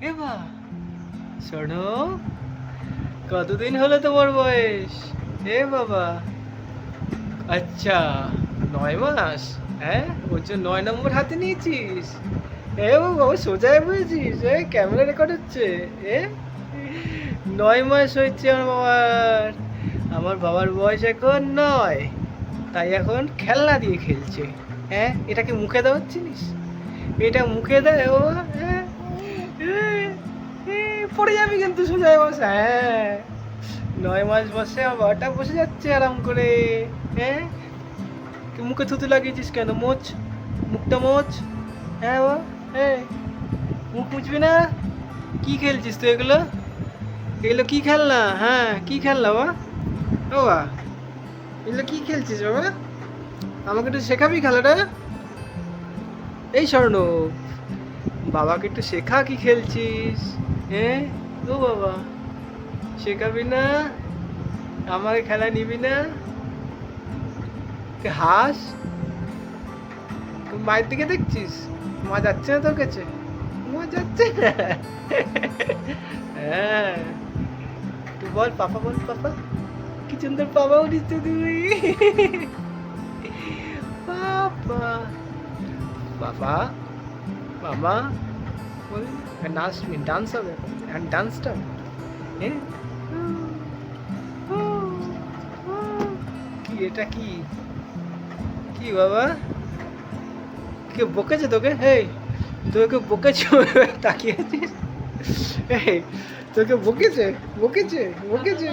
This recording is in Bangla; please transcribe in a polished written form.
এবা শোনো, কতদিন হলো তোমার বয়স? এ বাবা, আচ্ছা 9 মাস। হ্যাঁ, ওর জন্য 9 নম্বর হাতে নিয়েছিস? এ বাবা, সোজায় বুঝেছিস? ক্যামেরা রেকর্ড হচ্ছে। এ 9 মাস হয়েছে আমার বাবার। আমার বাবার বয়স এখন 9, তাই এখন খেলনা দিয়ে খেলছে। হ্যাঁ, এটাকে মুখে দেওয়ার জিনিস? এটা মুখে দেয় ও? হ্যাঁ, পড়ে যাবি কিন্তু সোজা বসে। হ্যাঁ, 9 মাস বসে আমার বাবাটা বসে যাচ্ছে আরাম করে। হ্যাঁ, তুই মুখে থুতু লাগিয়েছিস কেন? মোচ, মুখটা মোচ। হ্যাঁ বাবা, হ্যাঁ, মুখ মুছবি না? কি খেলছিস তুই এগুলো? এগুলো কি খেলনা? হ্যাঁ, কি খেলনা বাবা? বাবা, এগুলো কি খেলছিস বাবা? আমাকে একটু শেখাবি খেলাটা? এই স্বর্ণ, বাবাকে একটু শেখা, কি খেলছিস? হ্যাঁ, ও বাবা, শেখাবি না? আমাকে খেলা নিবি না? তুই হাস, তুই মায়ের দিকে দেখছিস? মা যাচ্ছে না তোর কাছে? মা যাচ্ছে না? হ্যাঁ, তুই বল পাপা, বল পাপা। কি সুন্দর পাপা উঠিস তো তুই। পাপা, বাবা, মামা বল। ডান্স, ডান্স হবে এখন, ডান্সটা। হ্যাঁ, কি এটা? কি কি বাবা? কে বকেছে তোকে? হেই, তোকে বকেছে? তাকিয়ে আছিস? এই, তোকে বকেছে? বকেছে? বকেছে?